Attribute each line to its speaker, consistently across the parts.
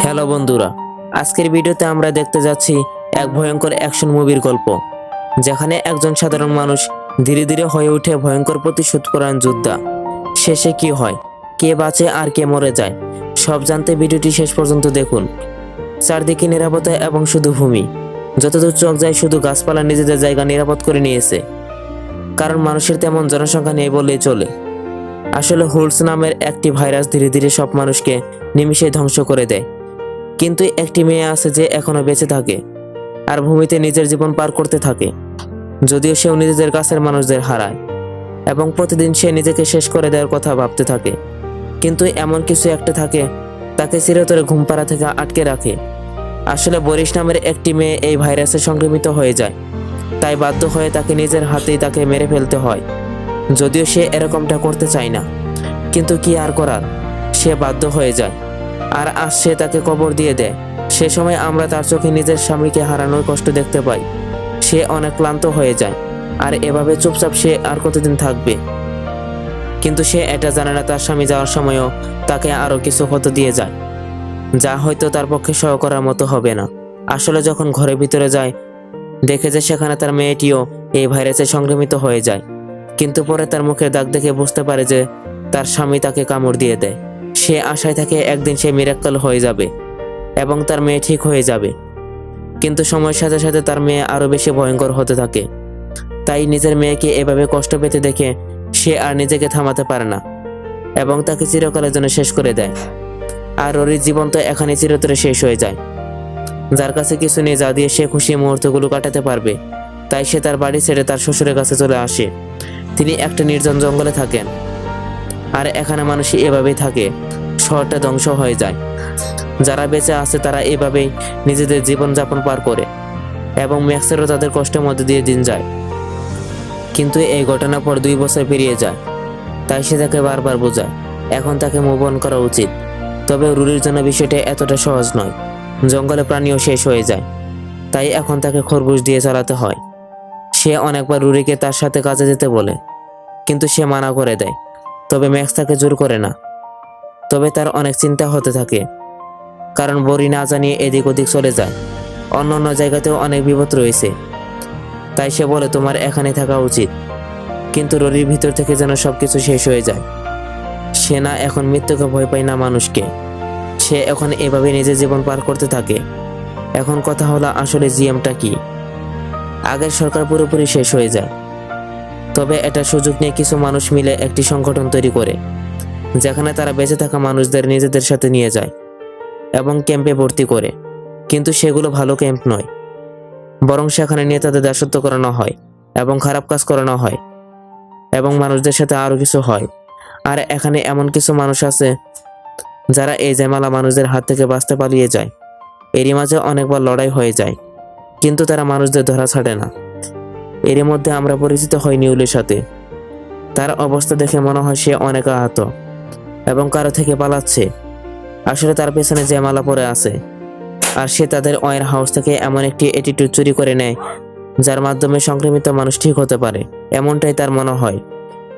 Speaker 1: Hello বন্ধুরা, আজকের ভিডিওতে আমরা দেখতে যাচ্ছি এক ভয়ঙ্কর অ্যাকশন মুভির গল্প, যেখানে একজন সাধারণ মানুষ ধীরে ধীরে হয়ে ওঠে ভয়ঙ্কর প্রতিশোধপরায়ণ যোদ্ধা। শেষে কি হয়, কে বাঁচে আর কে মরে যায়, সব জানতে ভিডিওটি শেষ পর্যন্ত দেখুন। চারদিকে নিরাপত্তা এবং শুধু ভূমি, যতদূর চোখ যায় শুধু গাছপালা নিজেদের জায়গা নিরাপদ করে নিয়েছে, কারণ মানুষের তেমন জনসংখ্যা নেই বললেই চলে। আসলে হুলস নামের একটি ভাইরাস ধীরে ধীরে সব মানুষকে নিমিষে ধ্বংস করে দেয়, কিন্তু একটি মেয়ে আছে যে এখনো বেঁচে থাকে আর ভূমিতে নিজের জীবন পার করতে থাকে, যদিও সেও নিজেদের কাছের মানুষদের হারায় এবং প্রতিদিন সে নিজেকে শেষ করে দেওয়ার কথা ভাবতে থাকে। কিন্তু এমন কিছু একটা থাকে তাকে চিরতরে ঘুমপাড়া থেকে আটকে রাখে। আসলে বরিশ নামের একটি মেয়ে এই ভাইরাসে সংক্রমিত হয়ে যায়, তাই বাধ্য হয়ে তাকে নিজের হাতেই তাকে মেরে ফেলতে হয়। যদিও সে এরকমটা করতে চায় না, কিন্তু কি আর করার, সে বাধ্য হয়ে যায়। আর আজ সে তাকে কবর দিয়ে দেয়। সে সময় আমরা তার চোখে নিজের স্বামীকে হারানোর কষ্ট দেখতে পাই। সে অনেক ক্লান্ত হয়ে যায়, আর এভাবে চুপচাপ সে আর কতদিন থাকবে। কিন্তু সে এটা জানে না তার স্বামী যাওয়ার সময়ও তাকে আরো কিছু হতে দিয়ে যায়, যা হয়তো তার পক্ষে সহ করার মতো হবে না। আসলে যখন ঘরের ভিতরে যায়, দেখে যে সেখানে তার মেয়েটিও এই ভাইরাসে সংক্রমিত হয়ে যায়। কিন্তু পরে তার মুখের দাগ দেখে বুঝতে পারে যে তার স্বামী তাকে কামড় দিয়ে দেয়। সে আশায় থাকে একদিন সে মিরাক্কেল হয়ে যাবে এবং তার মেয়ে ঠিক হয়ে যাবে, কিন্তু সময়ের সাথে সাথে তার মেয়ে আরো বেশি ভয়ঙ্কর হতে থাকে। তাই নিজের মেয়েকে এভাবে কষ্ট পেতে দেখে সে আর নিজেকে থামাতে পারে না এবং তাকে চিরকালের জন্য শেষ করে দেয়। আর ররির জীবন তো এখানে চিরতরে শেষ হয়ে যায়। যার কাছে কিছু নেই যা দিয়ে সে খুশি মুহূর্তগুলো কাটাতে পারবে, তাই সে তার বাড়ি ছেড়ে তার শ্বশুরের কাছে চলে আসে। তিনি একটা নির্জন জঙ্গলে থাকেন, আর এখানে মানুষ এভাবেই থাকে। শহরটা ধ্বংস হয়ে যায়। যারা বেঁচে আছে তারা এভাবেই নিজেদের জীবন যাপন পার করে এবং ম্যাক্সেরও তাদের কষ্টের মধ্যে দিয়ে দিন যায়। কিন্তু এই ঘটনার পর 2 বছর পেরিয়ে যায়, তাই সে তাকে বারবার বোঝায় এখন তাকে মুভ অন করা উচিত। তবে রুরির জন্য বিষয়টা এতটা সহজ নয়। জঙ্গলে প্রাণীও শেষ হয়ে যায়, তাই এখন তাকে খরগোশ দিয়ে চালাতে হয়। সে অনেকবার রুরিকে তার সাথে কাজে যেতে বলে, কিন্তু সে মানা করে দেয়। তবে ম্যাক্স তাকে জোর করে না। তবে তার অনেক চিন্তা হতে থাকে, কারণ বরি না জানিয়ে এদিক ওদিক চলে যায়। অন্য অন্য জায়গাতেও অনেক বিপদ রয়েছে, তাই সে বলে তোমার এখানে থাকা উচিত। কিন্তু ররির ভিতর থেকে যেন সবকিছু শেষ হয়ে যায়। সে না এখন মৃত্যুকে ভয় পায় না মানুষকে। সে এখন এভাবে নিজের জীবন পার করতে থাকে। এখন কথা হলো আসলে জিএমটা কি। আগের সরকার পুরোপুরি শেষ হয়ে যায়, তবে এটা সুযোগ নিয়ে কিছু মানুষ মিলে একটি সংগঠন তৈরি করে, যেখানে তারা বেঁচে থাকা মানুষদের নিজেদের সাথে নিয়ে যায় এবং ক্যাম্পে ভর্তি করে। কিন্তু সেগুলো ভালো ক্যাম্প নয়, বরং সেখানে নিয়ে তাদের দাসত্ব করানো হয় এবং খারাপ কাজ করানো হয় এবং মানুষদের সাথে আরো কিছু হয়। আর এখানে এমন কিছু মানুষ আছে যারা এই জামালা মানুষদের হাত থেকে বাঁচতে পালিয়ে যায়। এরই মাঝে অনেকবার লড়াই হয়ে যায়, কিন্তু তারা মানুষদের ধরা ছাড়ে না। এরই মধ্যে আমরা পরিচিত হই নিউলের সাথে। তার অবস্থা দেখে মনে হয় সে অনেক আহত এবং কারো থেকে পালাচ্ছে। আসলে তার পেছনে জামালা পড়ে আছে, আর সে তাদের ওয়ার হাউস থেকে এমন একটি অ্যাটিটিউড চুরি করে নেয় যার মাধ্যমে সংক্রমিত মানুষ ঠিক হতে পারে, এমনটাই তার মনে হয়।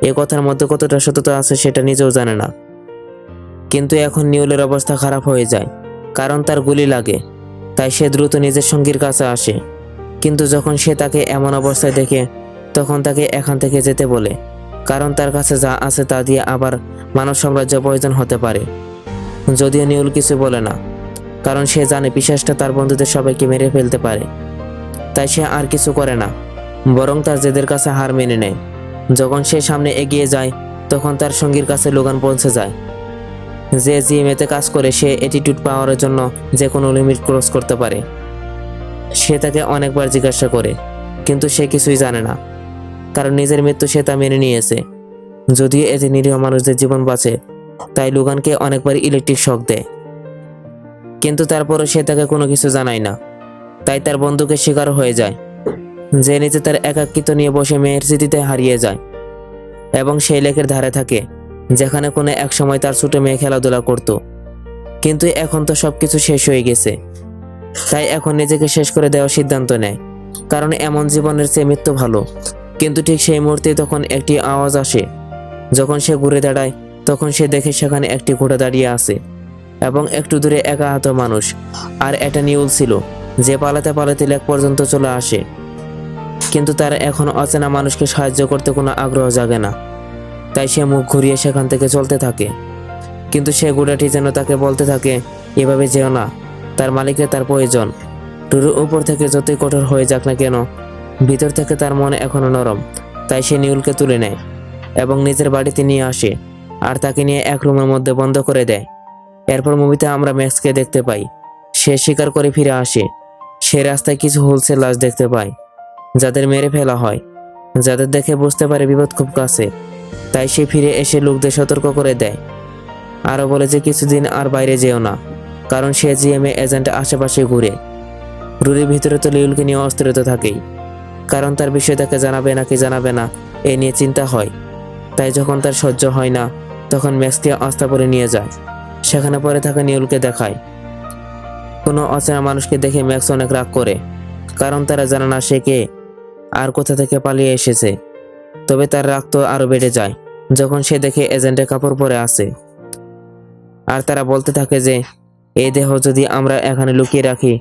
Speaker 1: এ কথার মধ্যে কতটা সত্যতা আছে সেটা নিজেও জানে না। কিন্তু এখন নিউলের অবস্থা খারাপ হয়ে যায়, কারণ তার গুলি লাগে। তাই সে দ্রুত নিজের সঙ্গীর কাছে আসে, কিন্তু যখন সে তাকে এমন অবস্থায় দেখে তখন তাকে এখান থেকে যেতে বলে, কারণ তার কাছে যা আছে তা দিয়ে আবার মানব সাম্রাজ্য প্রয়োজন হতে পারে। যদিও নিউল কিছু বলে না, কারণ সে জানে পিশাচটা তার বন্ধুদের সবাইকে মেরে ফেলতে পারে। তাই সে আর কিছু করে না, বরং তার জেদের কাছে হার মেনে নেয়। যখন সে সামনে এগিয়ে যায় তখন তার সঙ্গীর কাছে লোগান পৌঁছে যায়, যে জিএমএতে কাজ করে। সে অ্যাটিটিউড পাওয়ার জন্য যে কোনো লিমিট ক্রস করতে পারে। সে তাকে অনেকবার জিজ্ঞাসা করে, কিন্তু সে কিছুই জানে না, কারণ নিজের মৃত্যু সে তা মেনে নিয়েছে। যদিও এতে নিরীহ মানুষদের জীবন বাঁচে, তাই লোগানকে অনেকবার ইলেকট্রিক শক দেয়, কিন্তু তারপরও সে তাকে কোনো কিছু জানায় না। তাই তার বন্ধুকে শিকার হয়ে যায়, যে নিজে তার একাকিত্ব নিয়ে বসে মেয়ের স্মৃতিতে হারিয়ে যায় এবং সেই লেকের ধারে থাকে যেখানে কোনো এক সময় তার ছোট মেয়ে খেলাধুলা করত। কিন্তু এখন তো সবকিছু শেষ হয়ে গেছে, তাই এখন নিজেকে শেষ করে দেওয়ার সিদ্ধান্ত নেয়, কারণ এমন জীবনের চেয়ে মৃত্যু ভালো। কিন্তু ঠিক সেই মুহূর্তে তখন একটি আওয়াজ আসে। যখন সে ঘুরে দাঁড়ায় তখন সে দেখে সেখানে একটি ঘোড়া দাঁড়িয়ে আছে। এবং একটু দূরে একা আহত মানুষ। আর এটা নিউল ছিল, যে পালাতে পালাতে লেক পর্যন্ত চলে আসে। কিন্তু তার এখন অচেনা মানুষকে সাহায্য করতে কোনো আগ্রহ জাগে না। তাই সে মুখ ঘুরিয়ে সেখান থেকে চলতে থাকে। কিন্তু সে গুড়াটি যেন তাকে বলতে থাকে, এভাবে যেও না, তার মালিককে তার প্রয়োজন। টুরুর উপর থেকে যতই কঠোর হয়ে যাক না কেন, ভিতর থেকে তার মন এখনো নরম। তাই সে নিউলকে তুলে নেয় এবং নিজের বাড়িতে নিয়ে আসে আর তাকে নিয়ে এক রুমের মধ্যে বন্ধ করে দেয়। এরপর মুভিতে আমরা ম্যাক্সকে দেখতে পাই। সে শিকার করে ফিরে আসে। সে রাস্তায় কিছু হোলসেল লাশ দেখতে পায়, যাদের মেরে ফেলা হয়, যাদের দেখে বুঝতে পারে বিপদ খুব কাছে। তাই সে ফিরে এসে লোকদের সতর্ক করে দেয়। আরও বলে যে কিছুদিন আর বাইরে যেও না, কারণ সে জিএমএ এজেন্ট আশেপাশে ঘুরে। রুরির ভিতরে তো লিউলকে নিয়ে অস্থিরতা থাকেই, কারণ তার বিষয় তাকে জানাবে নাকি জানাবে না এ নিয়ে চিন্তা হয়। তাই যখন তার সহ্য হয় না, তখন ম্যাক্সকে আস্তাবলে নিয়ে যায়। সেখানে পরে থাকা নিউলকে দেখায়। কোনো অচেনা মানুষকে দেখে ম্যাক্স অনেক রাগ করে, কারণ তারা জানে না সে কে আর কোথা থেকে পালিয়ে এসেছে। তবে তার রাগ তো আরও বেড়ে যায় যখন সে দেখে এজেন্টের কাপড় পরে আছে। আর তারা বলতে থাকে যে এই দেহ যদি আমরা এখানে লুকিয়ে রাখি,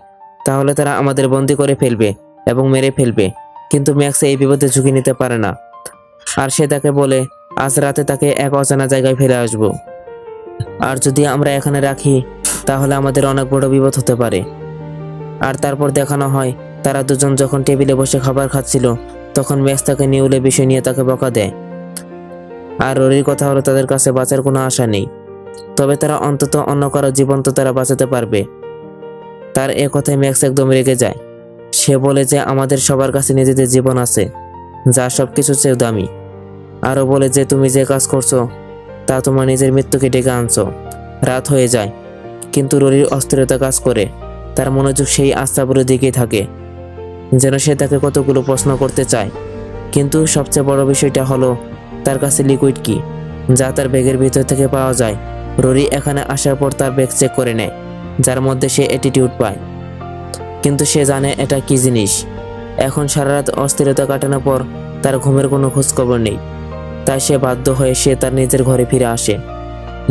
Speaker 1: তাহলে তারা আমাদের বন্দি করে ফেলবে এবং মেরে ফেলবে। কিন্তু ম্যাক্স এই বিপদে ঝুঁকি নিতে পারে না। আর সে তাকে বলে আজ রাতে তাকে এক অজানা জায়গায় ফেলে আসব। আর যদি আমরা এখানে রাখি, তাহলে আমাদের অনেক বড় বিপদ হতে পারে। আর তারপর দেখানো হয় তারা দুজন যখন টেবিলে বসে খাবার খাচ্ছিল, তখন ম্যাক্স তাকে নিউলের বিষয় নিয়ে তাকে বকা দেয়। আর ররির কথা হলো তাদের কাছে বাঁচার কোনো আশা নেই, তবে তারা অন্তত অন্য কারো জীবন তো তারা বাঁচাতে পারবে। তার এ কথায় ম্যাক্স একদম রেগে যায়। সে বলে যে আমাদের সবার কাছে নিজেদের জীবন আছে, যা সবকিছু চেয়ে দামি। আরও বলে যে তুমি যে কাজ করছো তা তোমার নিজের মৃত্যুকে ডেকে আনছো। রাত হয়ে যায়, কিন্তু ররির অস্থিরতা কাজ করে। তার মনোযোগ সেই আস্তাবলের দিকেই থাকে, যেন সে তাকে কতগুলো প্রশ্ন করতে চায়। কিন্তু সবচেয়ে বড় বিষয়টা হলো তার কাছে লিকুইড কি, যা তার ব্যাগের ভিতর থেকে পাওয়া যায়। ররি এখানে আসার পর তার ব্যাগ চেক করে নেয়, যার মধ্যে সে অ্যাটিটিউড পায়। কিন্তু সে জানে এটা কি জিনিস। এখন সারা রাত অস্থিরতা কাটানোর পর তার ঘুমের কোনো খোঁজখবর নেই। তাই সে বাধ্য হয়ে সে তার নিজের ঘরে ফিরে আসে,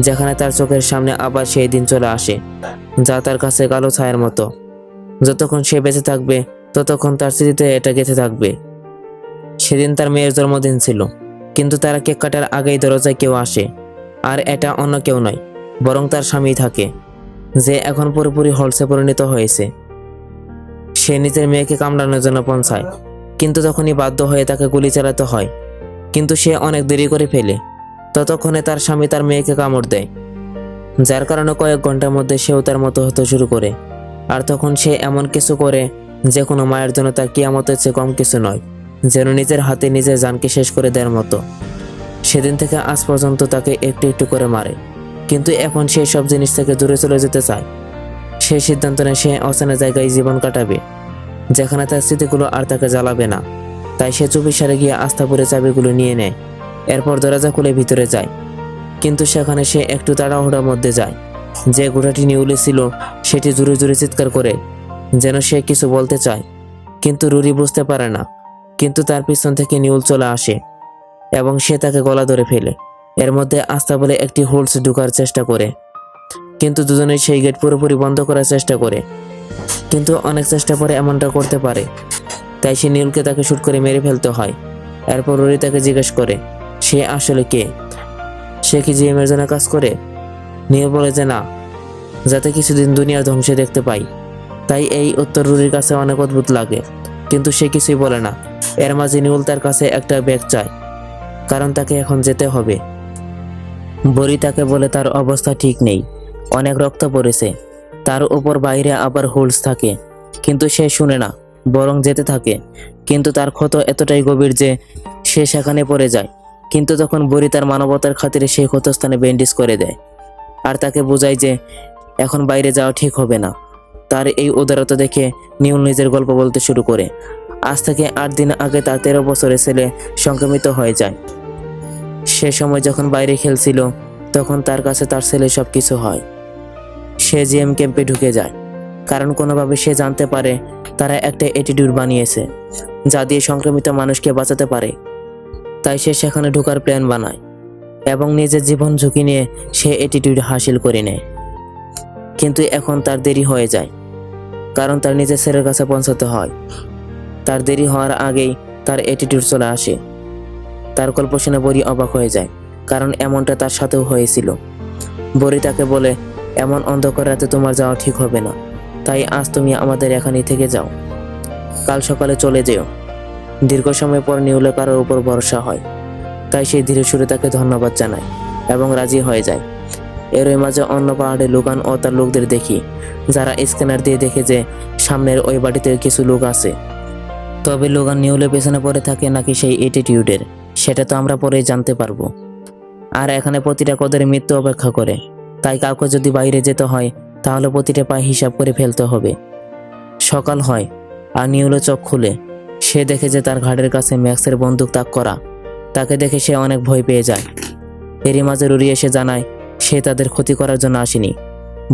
Speaker 1: যেখানে তার চোখের সামনে আবার সেই দিন চলে আসে, যা তার কাছে কালো ছায়ার মতো। যতক্ষণ সে বেঁচে থাকবে, ততক্ষণ তার স্মৃতিতে এটা গেঁথে থাকবে। সেদিন তার মেয়ের জন্মদিন ছিল, কিন্তু তারা কেক কাটার আগেই দরজায় কেউ আসে। আর এটা অন্য কেউ নয়, বরং তার স্বামী থাকে, যে এখন পুরোপুরি হলসে পরিণত হয়েছে। সে নিজের মেয়েকে কামড়ানোর জন্য পৌঁছায়, কিন্তু তখনই বাধ্য হয়ে তাকে গুলি চালাতে হয়। কিন্তু সে অনেক দেরি করে ফেলে। ততক্ষণে তার স্বামী তার মেয়েকে কামড় দেয়, যার কারণে কয়েক ঘন্টার মধ্যে সেও তার মতো হতে শুরু করে। আর তখন সে এমন কিছু করে যে কোনো মায়ের জন্য তার কিয়ামতের চেয়ে কম কিছু নয়, যেন নিজের হাতে নিজের জানকে শেষ করে দেওয়ার মতো। সেদিন থেকে আজ পর্যন্ত তাকে একটু একটু করে মারে, কিন্তু এখন সে সব জিনিস থেকে দূরে চলে যেতে চায়। সে সিদ্ধান্ত নেয় সে অচেনা জায়গায় জীবন কাটাবে, যেখানে তার স্মৃতিগুলো আর তাকে জ্বালাবে না। তাই সে চুপিসারে গিয়ে আস্তাপুরের চাবিগুলো নিয়ে নেয়। এরপর দরজা খুলে ভিতরে যায়, কিন্তু সেখানে সে একটু তাড়াহুড়োর মধ্যে যায়। যে ঘোড়াটি নিউলে ছিল সেটি জোরে জোরে চিৎকার করে, যেন সে কিছু বলতে চায়, কিন্তু রুরি বুঝতে পারে না। কিন্তু তার পিছন থেকে নিউল চলে আসে এবং সে তাকে গলা ধরে ফেলে। এর মধ্যে আস্তাবলে একটি হোলস ঢোকার চেষ্টা করে, কিন্তু দুজনেই সেই গেট পুরোপুরি বন্ধ করার চেষ্টা করে। কিন্তু অনেক চেষ্টা পরে এমনটা করতে পারে, তাই সে নিউলকে তাকে শুট করে মেরে ফেলতে হয়। এরপর রুরি তাকে জিজ্ঞেস করে সে আসলে কে, সে কি জিএমের জন্য কাজ করে। নিউল বলে যে না, যাতে কিছুদিন দুনিয়ার ধ্বংসে দেখতে পাই। তাই এই উত্তর রুরির কাছে অনেক অদ্ভুত লাগে, কিন্তু সে কিছুই বলে না। এর মাঝে নিউল তার কাছে একটা ব্যাগ চায়, কারণ তাকে এখন যেতে হবে। বরি তাকে বলে তার অবস্থা ঠিক নেই, অনেক রক্ত পড়েছে, তার উপর বাইরে আবার হোলস থাকে। কিন্তু সে শুনে না, বরং যেতে থাকে। কিন্তু তার ক্ষত এতটাই গভীর যে সে সেখানে পড়ে যায়। কিন্তু তখন বরি তার মানবতার খাতিরে সেই ক্ষতস্থানে ব্যান্ডেজ করে দেয়, আর তাকে বোঝায় যে এখন বাইরে যাওয়া ঠিক হবে না। তার এই উদারতা দেখে নিউল নিজের গল্প বলতে শুরু করে। আজ থেকে 8 দিন আগে তার 13 বছরের ছেলে সংক্রমিত হয়ে যায়। সে সময় যখন বাইরে খেলছিল, তখন তার কাছে তার ছেলে সবকিছু হয়। সে জিএম ক্যাম্পে ঢুকে যায়, কারণ কোনোভাবে সে জানতে পারে তারা একটা অ্যাটিটিউড বানিয়েছে, যা দিয়ে সংক্রমিত মানুষকে বাঁচাতে পারে। তাই সে সেখানে ঢোকার প্ল্যান বানায় এবং নিজের জীবন ঝুঁকি নিয়ে সে অ্যাটিটিউড হাসিল করে নেয়। কিন্তু এখন তার দেরি হয়ে যায়, কারণ তার নিজের ছেলের কাছে পৌঁছাতে হয়। তার দেরি হওয়ার আগেই তার অ্যাটিটিউড চলে আসে। তার গল্প শুনে বড়ি অবাক হয়ে যায়, কারণ এমনটা তার সাথেও হয়েছিল। বড়ি তাকে বলে, এমন অন্ধকার রাতে তোমার যাওয়া ঠিক হবে না, তাই আজ তুমি আমাদের এখানেই থেকে যাও, কাল সকালে চলে যেও। দীর্ঘ সময় পর নিউলে কারোর উপর ভরসা হয়, তাই সে ধীরে সুরে তাকে ধন্যবাদ জানায় এবং রাজি হয়ে যায়। এরই মাঝে অন্য পাহাড়ে লুকান ও তার লোকদের দেখি, যারা স্ক্যানার দিয়ে দেখে যে সামনের ওই বাড়িতে কিছু লোক আছে। তবে লোগান নিউলে পেছনে পড়ে থাকে নাকি সেই অ্যাটিটিউডের, সেটা তো আমরা পরেই জানতে পারবো। আর এখানে প্রতিটা কদের মৃত্যু অপেক্ষা করে, তাই কাউকে যদি বাইরে যেতে হয় তাহলে প্রতিটা পায়ে হিসাব করে ফেলতে হবে। সকাল হয় আর নিউলে চোখ খুলে সে দেখে যে তার ঘাড়ের কাছে ম্যাক্সের বন্দুক তাক করা। তাকে দেখে সে অনেক ভয় পেয়ে যায়। এরই মাঝে রুরি এসে জানায় সে তাদের ক্ষতি করার জন্য আসেনি,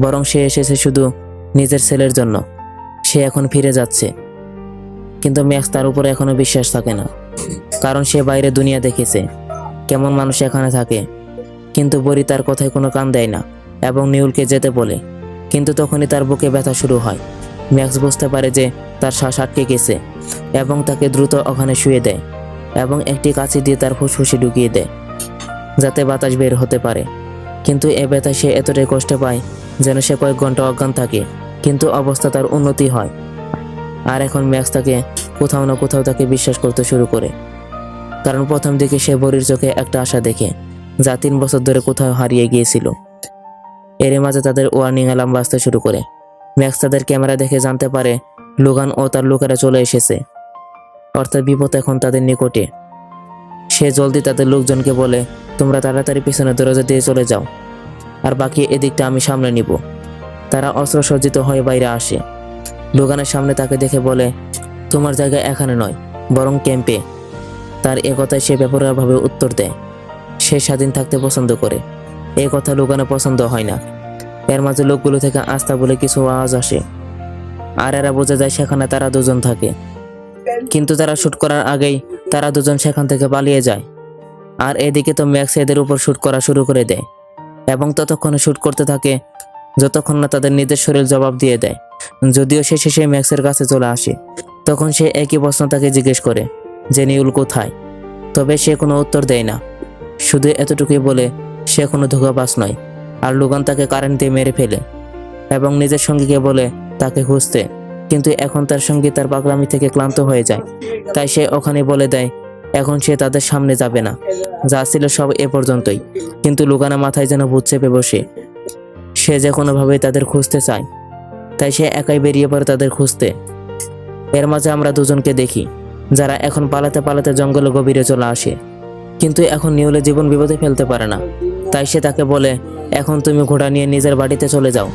Speaker 1: বরং সে এসেছে শুধু নিজের ছেলের জন্য। সে এখন ফিরে যাচ্ছে, কিন্তু ম্যাক্স তার উপরে এখনো বিশ্বাস থাকে না, কারণ সে বাইরে দুনিয়া দেখেছে কেমন মানুষ এখানে থাকে। কিন্তু বড়ি তার কথায় কোনো কান দেয় না এবং নিউলকে যেতে বলে, কিন্তু তখনই তার বুকে ব্যথা শুরু হয়। ম্যাক্স বুঝতে পারে যে তার শ্বাস আটকে গেছে এবং তাকে দ্রুত ওখানে শুয়ে দেয় এবং একটি কাঁচি দিয়ে তার ফুসফুসে ঢুকিয়ে দেয়, যাতে বাতাস বের হতে পারে। কিন্তু এ ব্যথা সে এতটাই কষ্ট পায় যেন সে কয়েক ঘন্টা অজ্ঞান থাকে, কিন্তু অবস্থা তার উন্নতি হয়। আর এখন ম্যাক্স তাকে কোথাও না কোথাও তাকে বিশ্বাস করতে শুরু করে, কারণ প্রথম দিকে সে বড়ির চোখে একটা আশা দেখে যা 3 বছর ধরে কোথাও হারিয়ে গিয়েছিল। এর মাঝে তাদের ওয়ার্নিং অ্যালার্ম বাজতে শুরু করে। ম্যাক্স তাদের ক্যামেরা দেখে জানতে পারে লোগান ও তার লোকেরা চলে এসেছে, অর্থাৎ বিপদ এখন তাদের নিকটে। সে জলদি তাদের লোকজনকে বলে, তোমরা তাড়াতাড়ি পিছনে দরজা দিয়ে চলে যাও, আর বাকি এদিকটা আমি সামলে নিব। তারা অস্ত্রসজ্জিত হয়ে বাইরে আসে। লোগানের সামনে তাকে দেখে বলে, তোমার জায়গা এখানে নয়, বরং ক্যাম্পে। তার এ কথায় সে ব্যাপারভাবে উত্তর দেয় সে স্বাধীন থাকতে পছন্দ করে। এ কথা লোগানের পছন্দ হয় না। এর মাঝে লোকগুলো থেকে আস্থা বলে কিছু আওয়াজ আসে, আর এরা বোঝা যায় সেখানে তারা দুজন থাকে। কিন্তু তারা শুট করার আগেই তারা দুজন সেখান থেকে পালিয়ে যায়। আর এদিকে তো ম্যাক্স এদের উপর শুট করা শুরু করে দেয় এবং ততক্ষণে শুট করতে থাকে যতক্ষণ না তাদের নিজের শরীর জবাব দিয়ে দেয়। যদিও সে শেষে ম্যাক্সের কাছে চলে আসে, তখন সে একই প্রশ্ন তাকে জিজ্ঞেস করে যে নিউল কোথায়। তবে সে কোনো উত্তর দেয় না, শুধু এতটুকুই বলে সে কোনো ধোঁকাবাজ নয়। আর লোগান তাকে কারেন্ট দিয়ে মেরে ফেলে এবং নিজের সঙ্গীকে বলে তাকে খুঁজতে। কিন্তু এখন তার সঙ্গী তার পাগলামি থেকে ক্লান্ত হয়ে যায়, তাই সে ওখানে বলে দেয় এখন সে তাদের সামনে যাবে না, যা ছিল সব এ পর্যন্তই। কিন্তু লোগানের মাথায় যেন ভূত চেপে বসে। সে যে কোনোভাবেই তাদের খুঁজতে চায়, তাই সে একাই বেরিয়ে পড়ে তাদের খুঁজতে। এর মাঝে আমরা দুজনকে দেখি যারা এখন পালাতে পালাতে জঙ্গলে গভীরে চলে আসে, কিন্তু এখন নিউলে জীবন বিপদে ফেলতে পারে না। তাই সে তাকে বলে, এখন তুমি ঘোড়া নিয়ে নিজের বাড়িতে চলে যাও,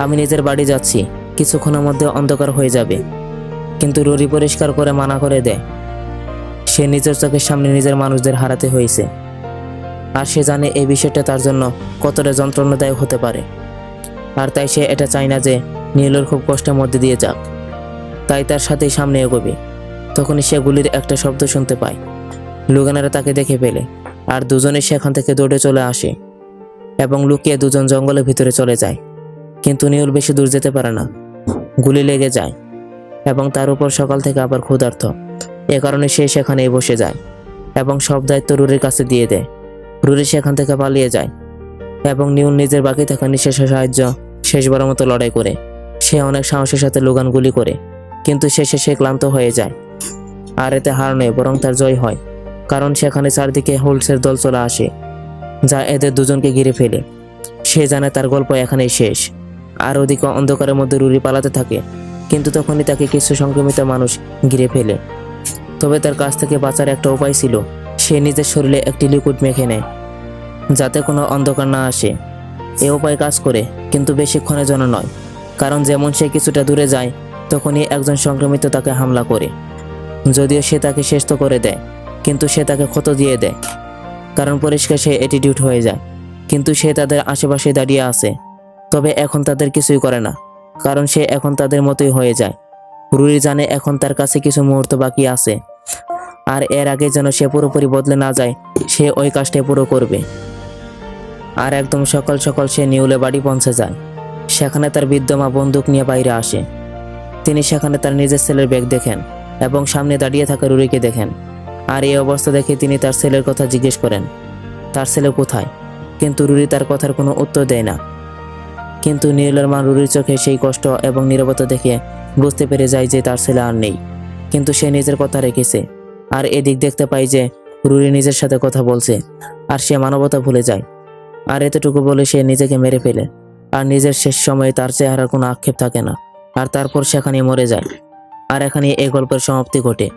Speaker 1: আমি নিজের বাড়ি যাচ্ছি, কিছুক্ষণের মধ্যে অন্ধকার হয়ে যাবে। কিন্তু রুরি পরিষ্কার করে মানা করে দেয় সে নিজের চোখের সামনে নিজের মানুষদের হারাতে হয়েছে, আর সে জানে এই বিষয়টা তার জন্য কতটা যন্ত্রণাদায়ক হতে পারে। আর তাই সে এটা চায় না যে নিউলের খুব কষ্টের মধ্যে দিয়ে যাক, তাই তার সাথেই সামনে এগোবে। তখনই সে গুলির একটা শব্দ শুনতে পায়। লোগানেরা তাকে দেখে ফেলে আর দুজনে সেখান থেকে দৌড়ে চলে আসে এবং লুকিয়ে দুজন জঙ্গলের ভিতরে চলে যায়। কিন্তু নিউল বেশি দূর যেতে পারে না, গুলি লেগে যায় এবং তার উপর সকাল থেকে আবার ক্ষুধার্ত। এ কারণে সে সেখানেই বসে যায় এবং সব দায়িত্ব রুরির কাছে দিয়ে দেয়। রুরি সেখান থেকে পালিয়ে যায় এবং নিউল নিজের বাকি থাকা নিঃশ্বাসের সাহায্য শেষবারের মতো লড়াই করে। সে অনেক সাহসের সাথে লোগান গুলি করে, কিন্তু শেষে সে ক্লান্ত হয়ে যায়। আর এতে হার নয়, বরং তার জয় হয়, কারণ সেখানে চারদিকে হোলসের দল চলে আসে যা এদের দুজনকে ঘিরে ফেলে। সে জানে তার গল্প এখানেই শেষ। আর ওদিকে অন্ধকারের মধ্যে রুরি পালাতে থাকে, কিন্তু তখনই তাকে কিছু সংক্রমিত মানুষ ঘিরে ফেলে। তবে তার কাছ থেকে বাঁচার একটা উপায় ছিল, সে নিজের শরীরে একটি লিকুইড মেখে নেয় যাতে কোনো অন্ধকার না আসে। এ উপায় কাজ করে, কিন্তু বেশিক্ষণের জন্য নয়, কারণ যেমন সে কিছুটা দূরে যায় তখনই একজন সংক্রমিত তাকে হামলা করে। যদিও সে তাকে শেষ তো করে দেয়, কিন্তু সে তাকে ক্ষত দিয়ে দেয়, কারণ পরিষ্কার সে অ্যাটিটিউড হয়ে যায়। কিন্তু সে তাদের আশেপাশে দাঁড়িয়ে আছে, তবে এখন তাদের কিছুই করে না, কারণ সে এখন তাদের মতোই হয়ে যায়। রুরি জানে এখন তার কাছে কিছু মুহূর্ত বাকি আছে, আর এর আগে যেন সে পুরোপুরি বদলে না যায়, সে ওই কাজটাই পুরো করবে। আর একদম সকাল সকাল সে নিউলে বাড়ি পৌঁছে যায়। সেখানে তার বৃদ্ধ মা বন্দুক নিয়ে বাইরে আসে। তিনি সেখানে তার নিজের ছেলের ব্যাগ দেখেন এবং সামনে দাঁড়িয়ে থাকা রুরিকে দেখেন। আর এই অবস্থা দেখে তিনি তার ছেলের কথা জিজ্ঞেস করেন, তার ছেলে কোথায়? কিন্তু রুরি তার কথার কোনো উত্তর দেয় না। কিন্তু নীরলার মা রুরির চোখে সেই কষ্ট এবং নীরবতা দেখে বুঝতে পেরে যায় যে তার ছেলে আর নেই, কিন্তু সে নিজের কথা রেখেছে। আর এদিক দেখতে পাই যে রুরি নিজের সাথে কথা বলছে, আর সে মানবতা ভুলে যায়। আর এতটুকু বলে সে নিজেকে মেরে ফেলে। আর নিজের শেষ সময়ে তার চেহারার কোনো আক্ষেপ থাকে না, আর তারপর সেখানে মরে যায়। আর এখানে এই গল্পের সমাপ্তি ঘটে।